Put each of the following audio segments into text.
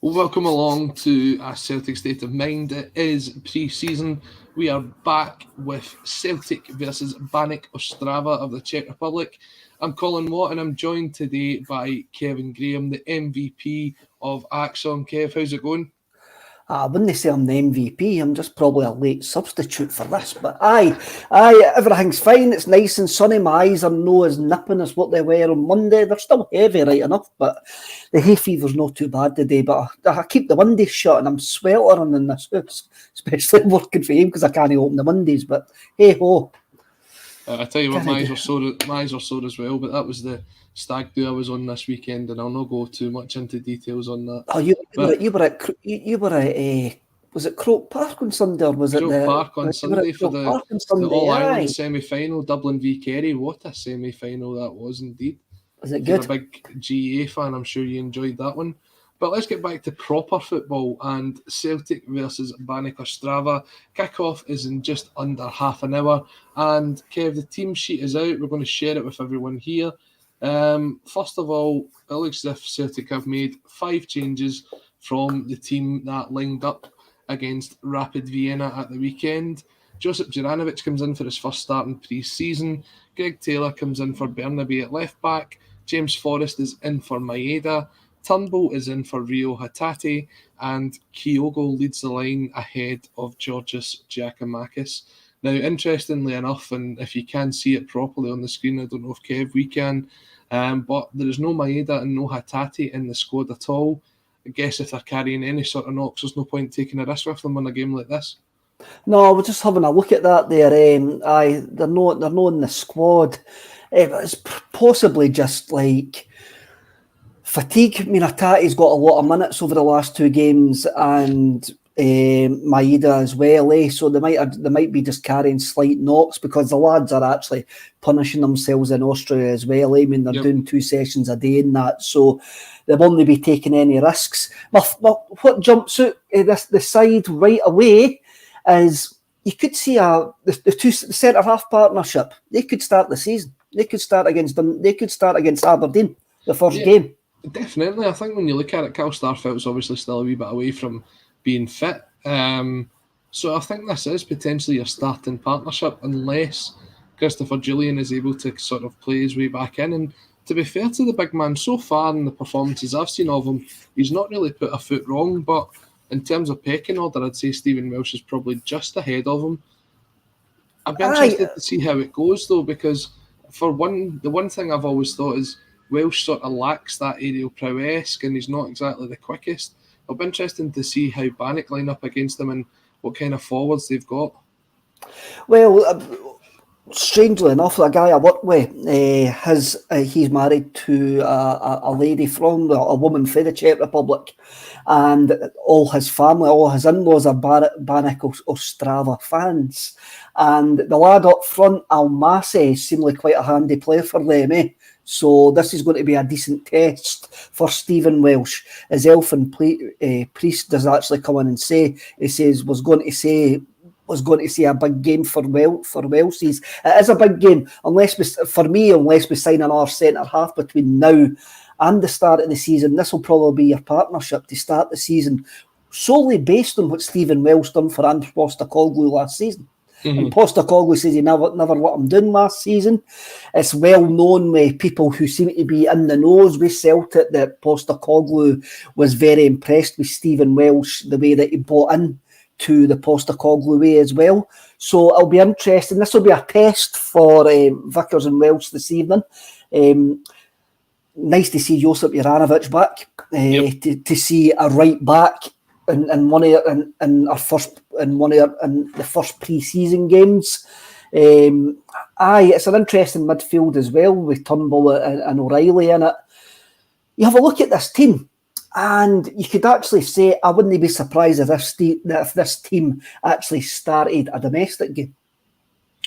Well, welcome along to a Celtic State of Mind. It is pre-season. We are back with Celtic versus Baník Ostrava of the Czech Republic. I'm Colin Watt and I'm joined today by Kevin Graham, the MVP of Acsom. Kev, how's it going? I wouldn't say I'm the MVP. I'm just probably a late substitute for this. But aye, everything's fine. It's nice and sunny. My eyes are no as nipping as what they were on Monday. They're still heavy, right enough, but the hay fever's not too bad today. But I keep the windows shut and I'm sweltering in this house, especially working for him because I can't open the windows. But hey ho. I tell you what, my eyes are sore as well, but that was the stag do I was on this weekend, and I'll not go too much into details on that. Oh, you were at was it Croke Park on Sunday, or was Croke it Park on Sunday for the All-Ireland semi-final, Dublin v Kerry. What a semi-final that was indeed. Was it good? If you're a big GA fan, I'm sure you enjoyed that one. But let's get back to proper football and Celtic versus Baník Ostrava. Kick-off is in just under half an hour. And Kev, the team sheet is out. We're going to share it with everyone here. First of all, it looks as if Celtic have made 5 changes from the team that lined up against Rapid Vienna at the weekend. Josip Juranovic comes in for his first start in pre-season. Greg Taylor comes in for Bernabe at left-back. James Forrest is in for Maeda. Turnbull is in for Rio Hatate, and Kyogo leads the line ahead of Georgios Giacomakis. Now, interestingly enough, and if you can see it properly on the screen, I don't know if Kev, we can, but there is no Maeda and no Hatate in the squad at all. I guess if they're carrying any sort of knocks, there's no point taking a risk with them in a game like this. No, we're just having a look at that there. They're not in the squad. It's possibly just like fatigue. I mean, Hatate's got a lot of minutes over the last 2 games, and Maeda as well. So they might be just carrying slight knocks because the lads are actually punishing themselves in Austria as well. I mean, they're doing 2 sessions a day in that, so they won't be taking any risks. What jumps out the side right away is you could see the centre half partnership. They could start the season. They could start against Aberdeen, the first game. Definitely. I think when you look at it, Cal Starfelt's obviously still a wee bit away from being fit. So I think this is potentially a starting partnership unless Christopher Julian is able to sort of play his way back in. And to be fair to the big man, so far in the performances I've seen of him, he's not really put a foot wrong. But in terms of pecking order, I'd say Stephen Welsh is probably just ahead of him. I'd be interested to see how it goes, though, because the one thing I've always thought is Welsh sort of lacks that aerial prowess, and he's not exactly the quickest. It'll be interesting to see how Baník line up against them and what kind of forwards they've got. Well, strangely enough, a guy I work with, he's married to a lady from a woman from the Czech Republic, and all his family, all his in-laws are Baník Ostrava fans. And the lad up front, Almasi, seemed like quite a handy player for them, eh? So this is going to be a decent test for Stephen Welsh. His elfin priest does actually come in and say, he says, was going to see a big game for Welsies. It is a big game, unless we sign another centre half between now and the start of the season. This will probably be your partnership to start the season, solely based on what Stephen Welsh done for Andrew Postecoglou last season. Mm-hmm. And Postecoglou says he never let him down last season. It's well known with people who seem to be in the nose with Celtic that Postecoglou was very impressed with Stephen Welsh, the way that he bought in to the Postecoglou way as well. So it'll be interesting. This will be a test for Vickers and Welsh this evening. Nice to see Josip Juranovic back. To see a right back in the first pre-season games. It's an interesting midfield as well with Turnbull and O'Reilly in it. You have a look at this team, and you could actually say I wouldn't be surprised if this team actually started a domestic game.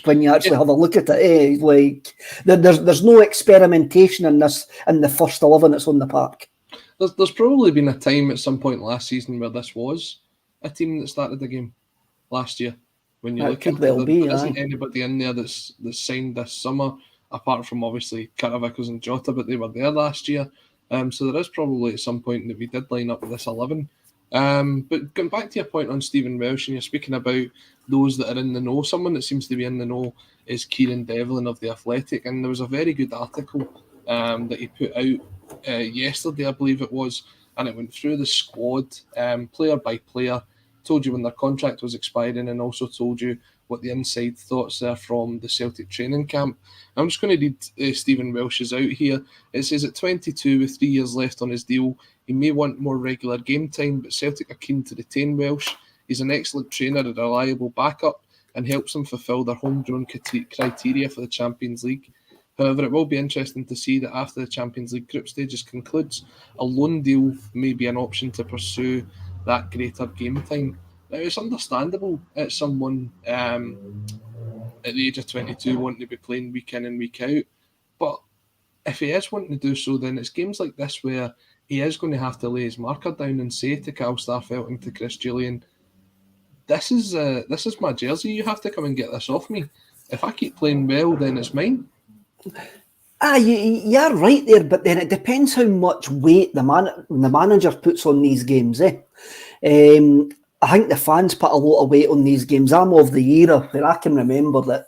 When you actually have a look at it, like there's no experimentation in the first 11 that's on the park. There's probably been a time at some point last season where this was a team that started the game last year. When you look at it, there isn't anybody in there that's signed this summer, apart from obviously Karavickers and Jota, but they were there last year. So there is probably at some point that we did line up with this 11. But going back to your point on Stephen Welsh, and you're speaking about those that are in the know, someone that seems to be in the know is Kieran Devlin of The Athletic, and there was a very good article that he put out yesterday, I believe it was, and it went through the squad player by player, told you when their contract was expiring, and also told you what the inside thoughts are from the Celtic training camp. I'm just going to read Stephen Welsh's out here. It says at 22 with 3 years left on his deal, he may want more regular game time, but Celtic are keen to retain Welsh. He's an excellent trainer, a reliable backup, and helps them fulfil their homegrown criteria for the Champions League. However, it will be interesting to see that after the Champions League group stages concludes, a loan deal may be an option to pursue that greater game time. Now, it's understandable at someone at the age of 22 wanting to be playing week in and week out, but if he is wanting to do so, then it's games like this where he is going to have to lay his marker down and say to Cal Starfelt and to Chris Julian, this is my jersey, you have to come and get this off me. If I keep playing well, then it's mine. You're right there, but then it depends how much weight the manager puts on these games. I think the fans put a lot of weight on these games. I'm of the era where I can remember that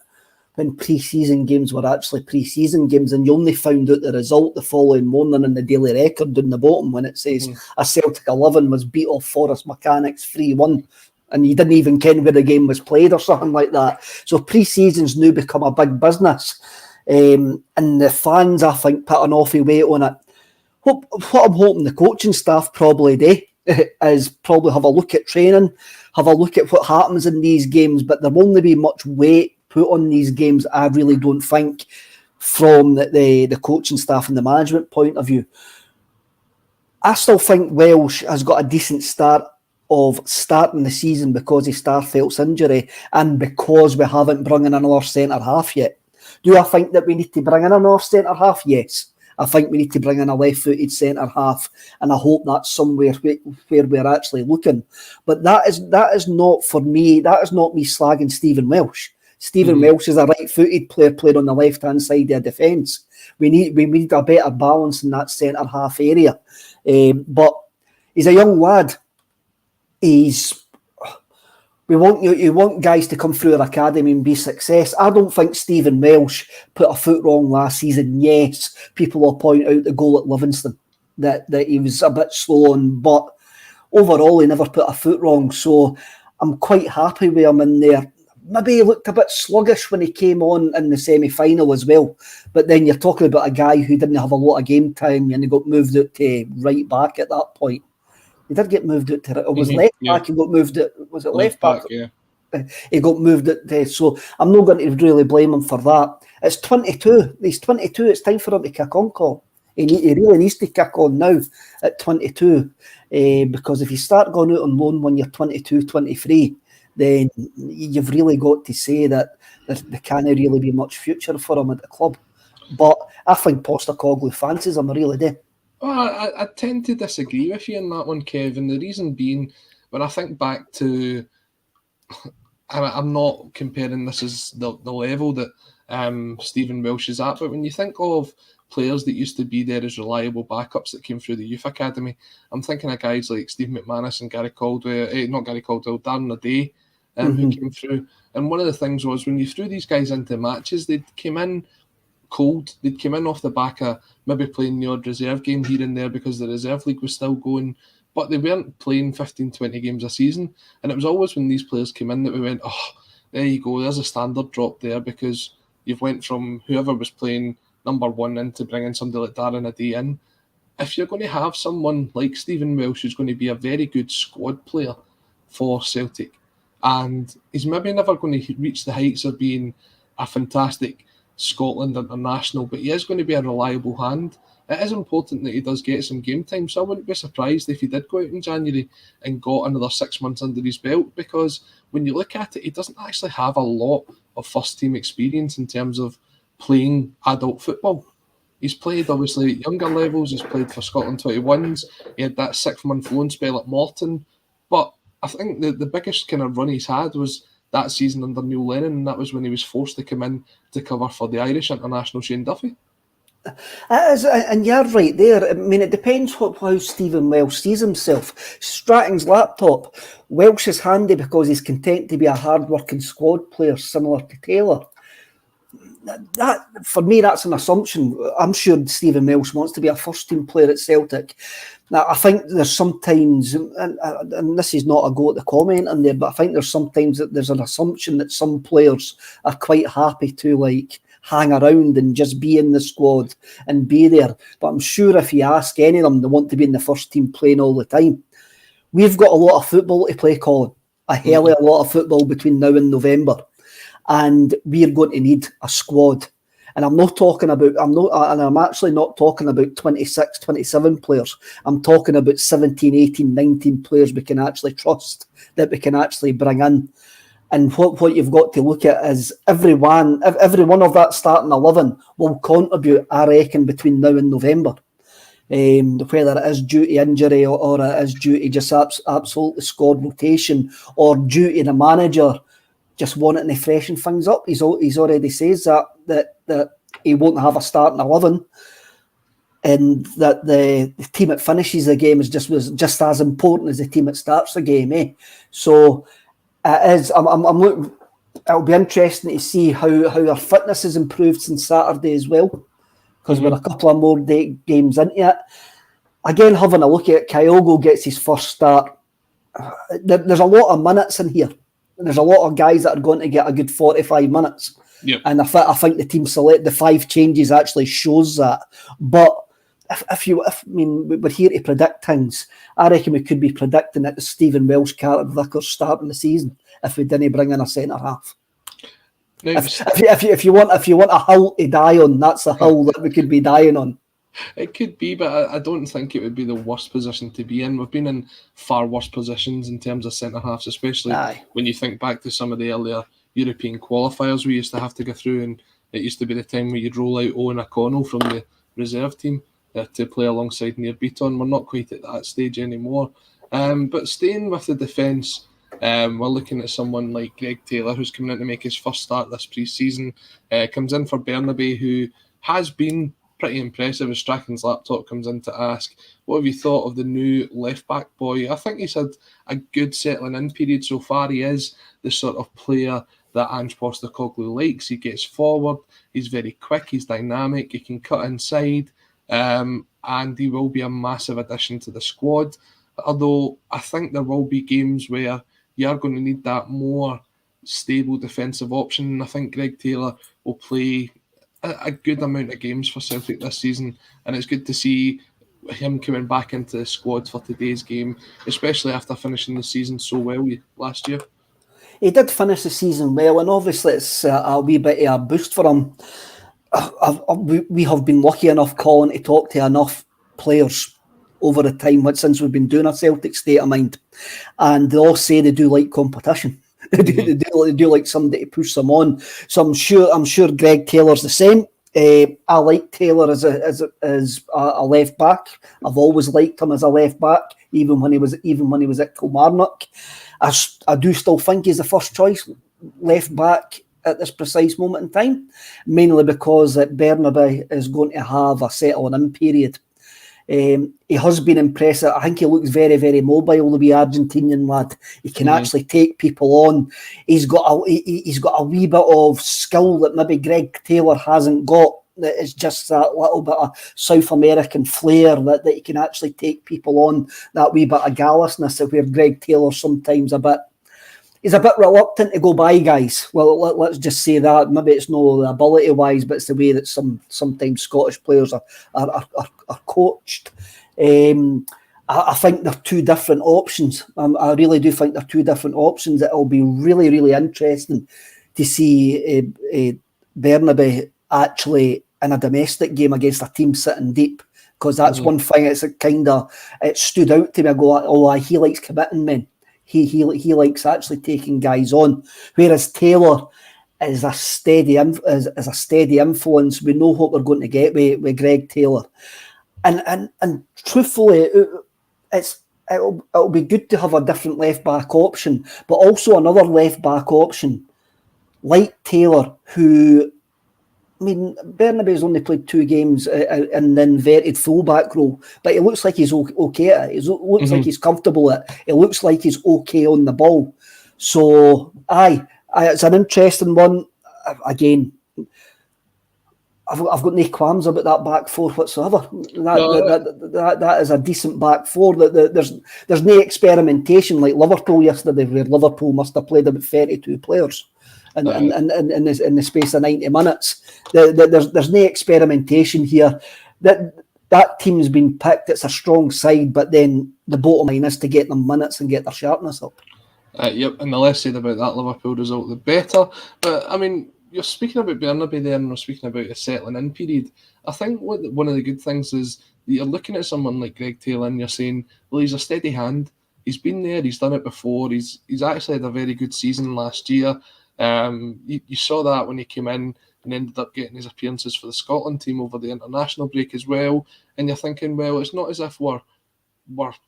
when pre-season games were actually pre-season games, and you only found out the result the following morning in the Daily Record down the bottom when it says a Celtic 11 was beat off Forrest Mechanics 3-1. And you didn't even ken where the game was played or something like that. So pre-season's now become a big business. And the fans, I think, put an awful weight on it. What I'm hoping the coaching staff probably do is probably have a look at training, have a look at what happens in these games, but there won't be much weight put on these games, I really don't think, from the coaching staff and the management point of view. I still think Welsh has got a decent start of starting the season because of Starfelt's injury and because we haven't brought in another centre-half yet. Do I think that we need to bring in another centre-half? Yes. I think we need to bring in a left-footed centre-half, and I hope that's somewhere where we're actually looking. But that is not, for me, that is not me slagging Stephen Welsh. Stephen Welsh is a right-footed player playing on the left-hand side of defence. We need a better balance in that centre-half area. But he's a young lad. You want guys to come through our academy and be success. I don't think Stephen Welsh put a foot wrong last season. Yes, people will point out the goal at Livingston that he was a bit slow on, but overall he never put a foot wrong. So I'm quite happy with him in there. Maybe he looked a bit sluggish when he came on in the semi-final as well. But then you're talking about a guy who didn't have a lot of game time and he got moved out to right back at that point. He did get moved out to it. It was left back. He got moved out. Was it left back? Yeah. He got moved out there. So I'm not going to really blame him for that. It's 22. He's 22. It's time for him to kick on, Cole. He really needs to kick on now at 22. Because if you start going out on loan when you're 22, 23, then you've really got to say that there can't really be much future for him at the club. But I think Postecoglou fancies him, I really do. Well, I tend to disagree with you on that one, Kev, and the reason being, when I think back to, I'm not comparing this as the level that Stephen Welsh is at, but when you think of players that used to be there as reliable backups that came through the youth academy, I'm thinking of guys like Steve McManus and Darren O'Day, who came through. And one of the things was when you threw these guys into matches, they came in cold. They'd come in off the back of maybe playing the odd reserve game here and there because the reserve league was still going, but they weren't playing 15, 20 games a season. And it was always when these players came in that we went, oh, there you go, there's a standard drop there because you've went from whoever was playing number one into bringing somebody like Darren O'Day in. If you're going to have someone like Stephen Welsh who's going to be a very good squad player for Celtic, and he's maybe never going to reach the heights of being a fantastic Scotland international, but he is going to be a reliable hand. It is important that he does get some game time, so I wouldn't be surprised if he did go out in January and got another 6 months under his belt, because when you look at it, he doesn't actually have a lot of first team experience in terms of playing adult football. He's played obviously at younger levels, he's played for Scotland 21s, he had that 6 month loan spell at Morton, but I think the biggest kind of run he's had was that season under Neil Lennon, and that was when he was forced to come in to cover for the Irish international Shane Duffy. It is, and you're right there. I mean, it depends how Stephen Welsh sees himself. Stratton's laptop. Welsh is handy because he's content to be a hard-working squad player similar to Taylor. That, for me, that's an assumption. I'm sure Stephen Welsh wants to be a first-team player at Celtic. Now, I think there's sometimes, and this is not a go at the comment on there, but I think there's sometimes that there's an assumption that some players are quite happy to hang around and just be in the squad and be there. But I'm sure if you ask any of them, they want to be in the first team playing all the time. We've got a lot of football to play, Colin. A hell of a lot of football between now and November. And we're going to need a squad. And I'm actually not talking about 26, 27 players. I'm talking about 17, 18, 19 players we can actually trust, that we can actually bring in. And what you've got to look at is every one of that starting 11 will contribute, I reckon, between now and November. Whether it is due to injury or it is due to just absolutely squad rotation or due to the manager just wanting to freshen things up. He's already says that he won't have a starting 11, and that the team that finishes the game was just as important as the team that starts the game. So it is. I'm looking. It'll be interesting to see how our fitness has improved since Saturday as well, because we're a couple of more games into it. Again, having a look at it, Kyogo gets his first start. There's a lot of minutes in here. There's a lot of guys that are going to get a good 45 minutes. Yep. And I think the team select the 5 changes actually shows that. But we're here to predict things. I reckon we could be predicting that the Stephen Welsh, Carter Vickers starting the season if we didn't bring in a centre half. Now, if you want a hill to die on, that's a hill that we could be dying on. It could be, but I don't think it would be the worst position to be in. We've been in far worse positions in terms of centre-halves, especially when you think back to some of the earlier European qualifiers we used to have to go through, and it used to be the time where you'd roll out Owen O'Connell from the reserve team to play alongside Near Beaton. We're not quite at that stage anymore. But staying with the defence, we're looking at someone like Greg Taylor, who's coming in to make his first start this pre-season. Comes in for Bernabe, who has been pretty impressive as Strachan's laptop comes in to ask, what have you thought of the new left-back boy? I think he's had a good settling-in period so far. He is the sort of player that Ange Postecoglou likes. He gets forward, he's very quick, he's dynamic, he can cut inside, and he will be a massive addition to the squad. Although I think there will be games where you're going to need that more stable defensive option, and I think Greg Taylor will play a good amount of games for Celtic this season, and it's good to see him coming back into the squad for today's game, especially after finishing the season so well last year. He did finish the season well, and obviously it's a wee bit of a boost for him. We have been lucky enough, Colin, to talk to enough players over the time since we've been doing a Celtic State of Mind, and they all say they do like competition. They do like somebody to push them on. So I'm sure Greg Taylor's the same. I like Taylor as a left back. I've always liked him as a left back, even when he was at Kilmarnock. I do still think he's the first choice left back at this precise moment in time, mainly because that Bernabe is going to have a settling in period. He has been impressive. I think he looks very, very mobile, the wee Argentinian lad. He can actually take people on. He's got a wee bit of skill that maybe Greg Taylor hasn't got. That is just that little bit of South American flair that he can actually take people on. That wee bit of gallousness where Greg Taylor sometimes he's a bit reluctant to go by guys. Well, let's just say that. Maybe it's no ability-wise, but it's the way that sometimes Scottish players are coached. I think they're two different options. I really do think they're two different options. It'll be really, really interesting to see Bernabe actually in a domestic game against a team sitting deep, because that's one thing. It stood out to me. I go, he likes committing men. He likes actually taking guys on, whereas Taylor is a steady influence. We know what we're going to get with Greg Taylor, and truthfully, it'll be good to have a different left back option, but also another left back option like Taylor, who I mean, Bernabe's only played 2 games in the inverted fullback role, but it looks like he's okay at it. It looks like he's comfortable at it. It looks like he's okay on the ball. So, it's an interesting one. Again, I've got no qualms about that back four whatsoever. That is a decent back four. There's no experimentation like Liverpool yesterday, where Liverpool must have played about 32 players in the space of 90 minutes. There's no experimentation here. That team's been picked. It's a strong side, but then the bottom line is to get them minutes and get their sharpness up. Yep, and the less said about that Liverpool result, the better. But I mean, you're speaking about Bernabe there, and we're speaking about a settling in period. I think one of the good things is that you're looking at someone like Greg Taylor and you're saying, well, he's a steady hand. He's been there. He's done it before. He's actually had a very good season last year. You saw that when he came in and ended up getting his appearances for the Scotland team over the international break as well. And you're thinking, well, it's not as if we're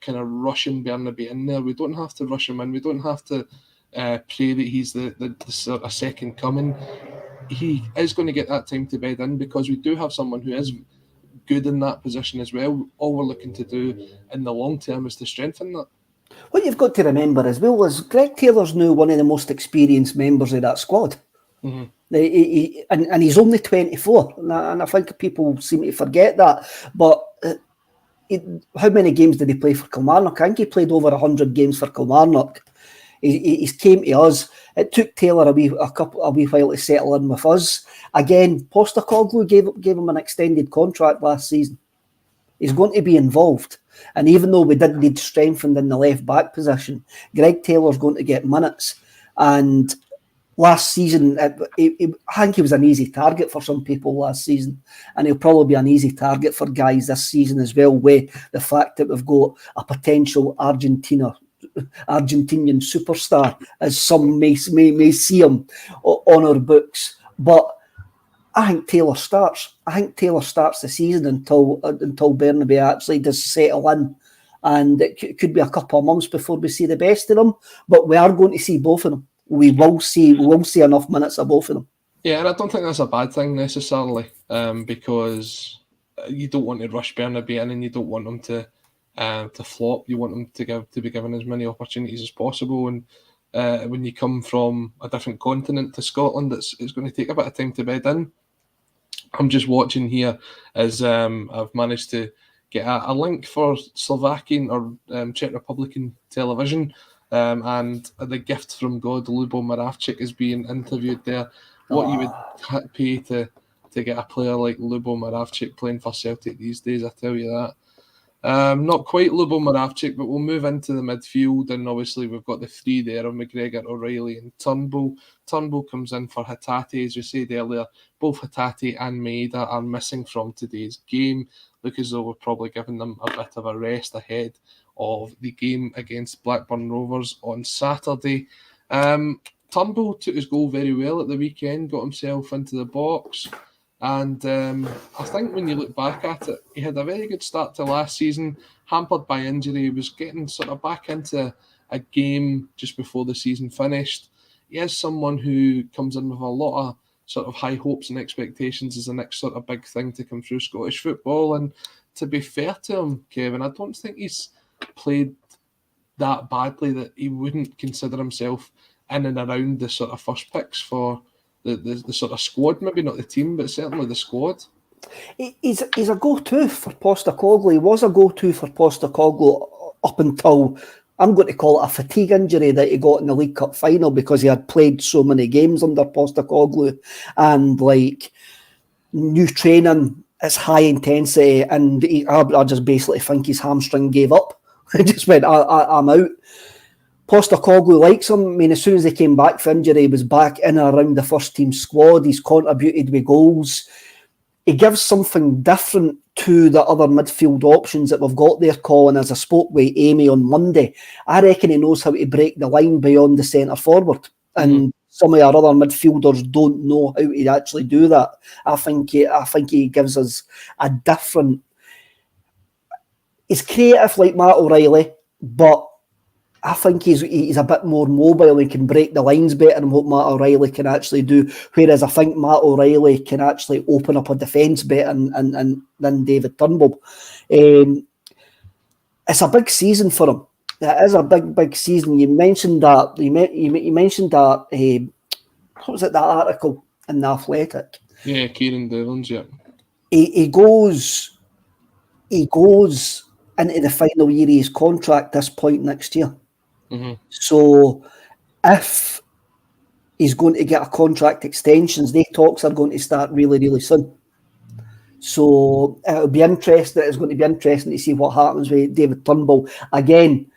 kind of rushing Bernabe in there. We don't have to rush him in. We don't have to pray that he's the sort of second coming. He is going to get that time to bed in because we do have someone who is good in that position as well. All we're looking to do in the long term is to strengthen that. What you've got to remember as well is Greg Taylor's now one of the most experienced members of that squad. Mm-hmm. And he's only 24. And I think people seem to forget that. But how many games did he play for Kilmarnock? I think he played over 100 games for Kilmarnock. He's came to us. It took Taylor a wee while to settle in with us. Again, Postecoglou gave him an extended contract last season. He's going to be involved. And even though we did need strengthened in the left back position, Greg Taylor's going to get minutes. And last season, I think he was an easy target for some people last season. And he'll probably be an easy target for guys this season as well, with the fact that we've got a potential Argentinian superstar, as some may see him on our books. But I think Taylor starts. I think Taylor starts the season until Bernabe actually does settle in, and it could be a couple of months before we see the best of them. But we are going to see both of them. We will see enough minutes of both of them. Yeah, and I don't think that's a bad thing necessarily, because you don't want to rush Bernabe in, and you don't want him to flop. You want him to be given as many opportunities as possible. And when you come from a different continent to Scotland, it's going to take a bit of time to bed in. I'm just watching here as I've managed to get a link for Slovakian or Czech Republican television, and the gift from God, Lubo Moravcik, is being interviewed there. What you would pay to get a player like Lubo Moravcik playing for Celtic these days, I tell you that. Not quite Lubo Moravcik, but we'll move into the midfield, and obviously we've got the three there of McGregor, O'Reilly and Turnbull. Turnbull comes in for Hatate, as we said earlier. Both Hatate and Maeda are missing from today's game. Look as though we're probably giving them a bit of a rest ahead of the game against Blackburn Rovers on Saturday. Turnbull took his goal very well at the weekend, got himself into the box. And I think when you look back at it, he had a very good start to last season, hampered by injury. He was getting sort of back into a game just before the season finished. He is someone who comes in with a lot of sort of high hopes and expectations as the next sort of big thing to come through Scottish football. And to be fair to him, Kevin, I don't think he's played that badly that he wouldn't consider himself in and around the sort of first picks for the sort of squad, maybe not the team, but certainly the squad. He's a go-to for Postecoglou. He was a go-to for Postecoglou up until, I'm going to call it, a fatigue injury that he got in the League Cup final, because he had played so many games under Postecoglou, and like new training, it's high intensity, and I just basically think his hamstring gave up. He just went, I'm out. Postecoglou likes him. I mean, as soon as he came back from injury, he was back in and around the first team squad. He's contributed with goals. He gives something different to the other midfield options that we've got there, Colin. As I spoke with Amy on Monday, I reckon he knows how to break the line beyond the centre forward. And some of our other midfielders don't know how to actually do that. I think he gives us a different... He's creative like Matt O'Reilly, but I think he's a bit more mobile and can break the lines better than what Matt O'Reilly can actually do. Whereas I think Matt O'Reilly can actually open up a defence better than David Turnbull. It's a big season for him. It is a big season. You mentioned that. You mentioned that. What was it? That article in the Athletic. Yeah, Kieran Devlins. Yeah. He goes into the final year of his contract this point next year. Mm-hmm. So if he's going to get a contract extensions, the talks are going to start really, really soon. So it'll be interesting. It's going to be interesting to see what happens with David Turnbull. Again,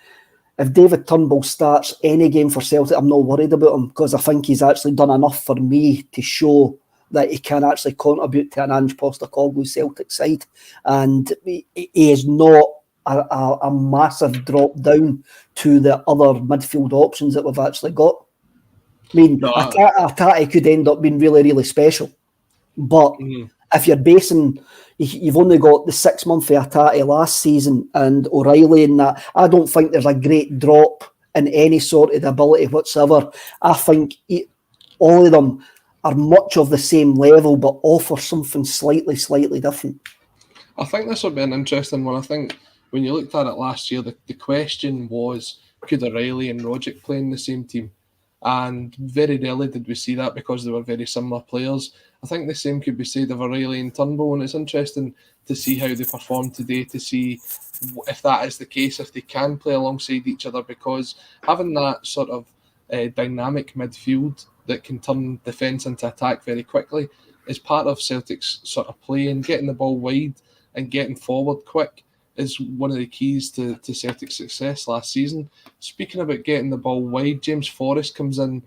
if David Turnbull starts any game for Celtic, I'm not worried about him because I think he's actually done enough for me to show that he can actually contribute to an Ange Postecoglou Celtic side. And he is not a massive drop down to the other midfield options that we've actually got. I mean, Atati could end up being really, really special. But if you're basing, you've only got the 6 months of Atati last season and O'Reilly in that, I don't think there's a great drop in any sort of ability whatsoever. I think all of them are much of the same level, but offer something slightly different. I think this will be an interesting one. I think when you looked at it last year, the question was, could O'Reilly and Rogic play in the same team? And very rarely did we see that because they were very similar players. I think the same could be said of O'Reilly and Turnbull, and it's interesting to see how they perform today, to see if that is the case, if they can play alongside each other, because having that sort of dynamic midfield that can turn defence into attack very quickly is part of Celtic's sort of play, and getting the ball wide and getting forward quick is one of the keys to Celtic's success last season. Speaking about getting the ball wide, James Forrest comes in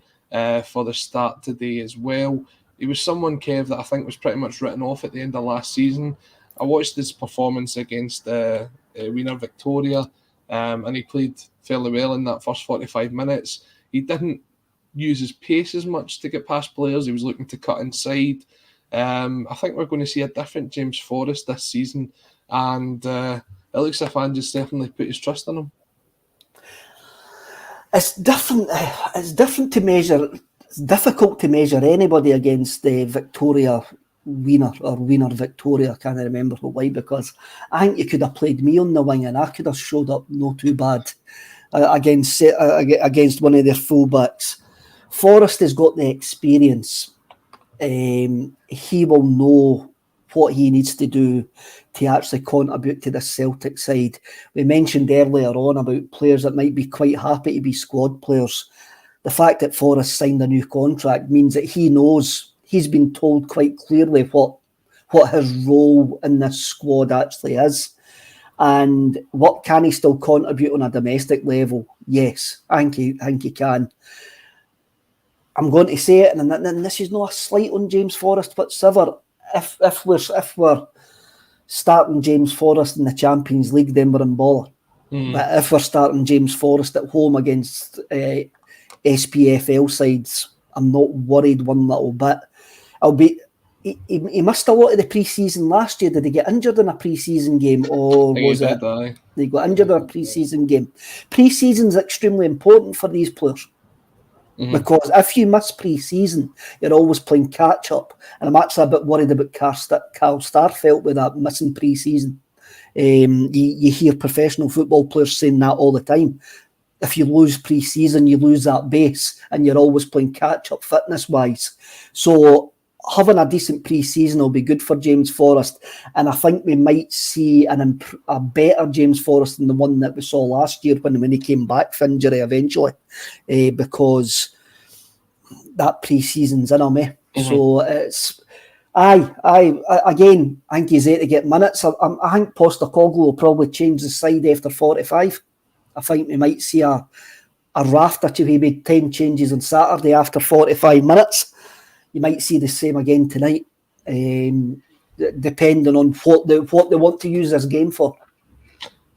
for the start today as well. He was someone, Kev, that I think was pretty much written off at the end of last season. I watched his performance against Wiener Victoria, and he played fairly well in that first 45 minutes. He didn't use his pace as much to get past players. He was looking to cut inside. I think we're going to see a different James Forrest this season, and it looks as if Ange's definitely put his trust in him. It's different. It's different to measure. It's difficult to measure anybody against Victoria Wiener or Wiener Victoria. I can't remember why, because I think you could have played me on the wing and I could have showed up not too bad against one of their fullbacks. Forrest has got the experience. He will know what he needs to do to actually contribute to the Celtic side. We mentioned earlier on about players that might be quite happy to be squad players. The fact that Forrest signed a new contract means that he knows, he's been told quite clearly what his role in this squad actually is. And what can he still contribute on a domestic level? Yes, I think he can. I'm going to say it, and this is not a slight on James Forrest whatsoever. If we're starting James Forrest in the Champions League, then we're in baller. But if we're starting James Forrest at home against SPFL sides, I'm not worried one little bit. He missed a lot of the pre-season last year. Did he get injured in a pre-season game, or was it? He got injured in a pre-season game. Pre-season's extremely important for these players. Because if you miss pre-season, you're always playing catch-up. And I'm actually a bit worried about Carl Starfelt with that missing pre-season. You hear professional football players saying that all the time. If you lose pre-season, you lose that base, and you're always playing catch-up fitness-wise. So having a decent pre-season will be good for James Forrest. And I think we might see a better James Forrest than the one that we saw last year when he came back from injury eventually, because that pre-season's in him. So it's... Again, I think he's there to get minutes. I think Postecoglou will probably change the side after 45. I think we might see a raft or two. He made 10 changes on Saturday after 45 minutes. You might see the same again tonight, depending on what they want to use this game for.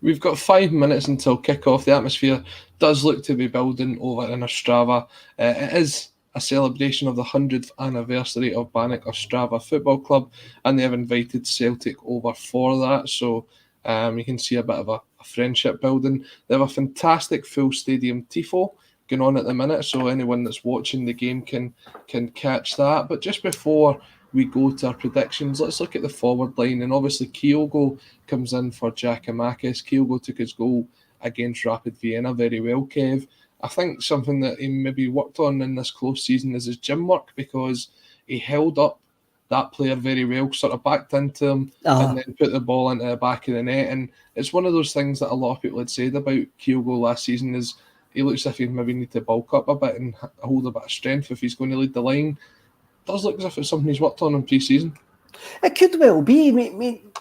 We've got 5 minutes until kick-off. The atmosphere does look to be building over in Ostrava. It is a celebration of the 100th anniversary of Baník Ostrava Football Club, and they have invited Celtic over for that. So you can see a bit of a friendship building. They have a fantastic full stadium tifo going on at the minute, so anyone that's watching the game can catch that. But just before we go to our predictions, let's look at the forward line. And obviously Kyogo comes in for Giakoumakis. Kyogo took his goal against Rapid Vienna very well, Kev. I think something that he maybe worked on in this close season is his gym work, because he held up that player very well, sort of backed into him and then put the ball into the back of the net. And it's one of those things that a lot of people had said about Kyogo last season, is he looks as if he maybe need to bulk up a bit and hold a bit of strength if he's going to lead the line. It does look as if it's something he's worked on in pre-season. It could well be. I mean,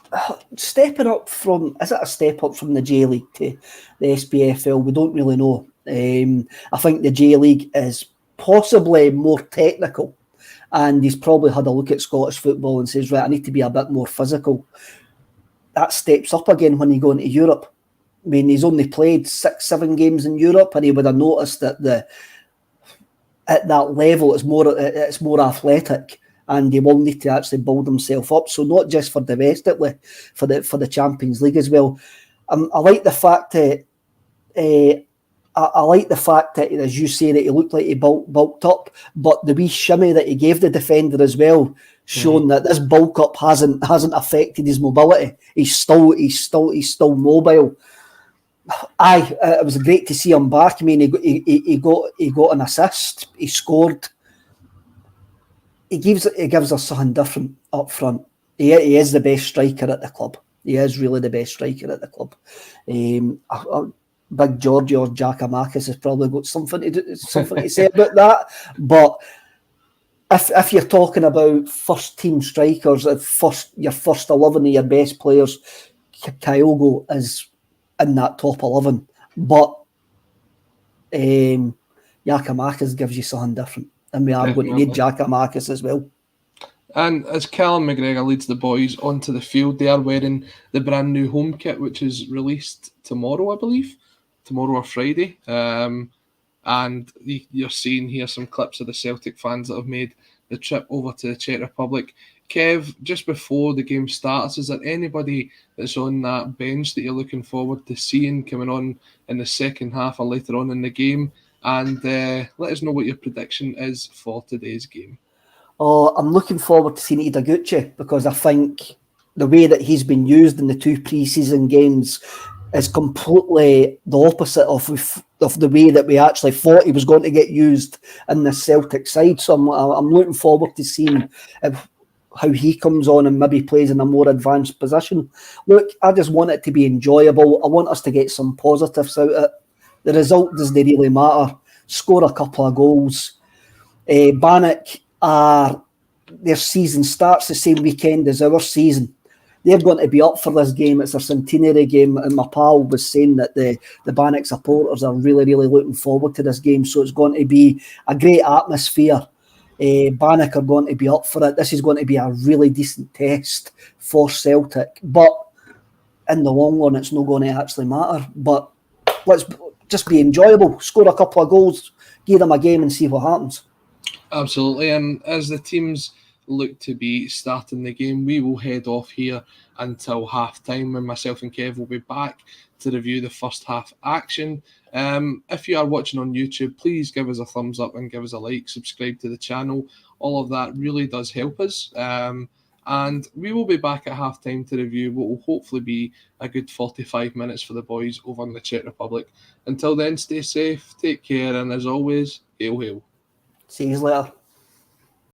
stepping up from, is it a step up from the J League to the SPFL? We don't really know. I think the J League is possibly more technical, and he's probably had a look at Scottish football and says, right, I need to be a bit more physical. That steps up again when you go into Europe. I mean, he's only played 6-7 games in Europe, and he would have noticed that at that level it's more athletic, and he will need to actually build himself up. So not just for domestically, for the Champions League as well. I like the fact that I like the fact that, as you say, that he looked like he bulked up, but the wee shimmy that he gave the defender as well, showing that this bulk up hasn't affected his mobility. He's still mobile. It was great to see him back. I mean, he got an assist. He scored. He gives us something different up front. He is the best striker at the club. He is really the best striker at the club. Big Giorgio Giakoumakis has probably got something to say about that. But if you're talking about first team strikers, your first 11 of your best players, Kyogo is in that top 11. But Giakoumakis gives you something different, and we are going to need Giakoumakis as well. And as Callum McGregor leads the boys onto the field, they are wearing the brand new home kit, which is released tomorrow, I believe. Tomorrow or Friday. And you're seeing here some clips of the Celtic fans that have made the trip over to the Czech Republic. Kev, just before the game starts, is there anybody that's on that bench that you're looking forward to seeing coming on in the second half or later on in the game? And let us know what your prediction is for today's game. I'm looking forward to seeing Idaguchi, because I think the way that he's been used in the 2 pre-season games is completely the opposite of the way that we actually thought he was going to get used in the Celtic side. So I'm looking forward to seeing how he comes on and maybe plays in a more advanced position. Look, I just want it to be enjoyable. I want us to get some positives out of it. The result doesn't really matter. Score a couple of goals. Baník, their season starts the same weekend as our season. They're going to be up for this game. It's a centenary game, and my pal was saying that the Baník supporters are really, really looking forward to this game. So it's going to be a great atmosphere. Baník are going to be up for it. This is going to be a really decent test for Celtic. But in the long run, it's not going to actually matter. But let's just be enjoyable. Score a couple of goals, give them a game and see what happens. Absolutely. And as the teams look to be starting the game, we will head off here until half time, when myself and Kev will be back to review the first half action. If you are watching on YouTube, please give us a thumbs up and give us a like, subscribe to the channel. All of that really does help us. And we will be back at half time to review what will hopefully be a good 45 minutes for the boys over in the Czech Republic. Until then, stay safe, take care, and as always, hail, hail. See you later.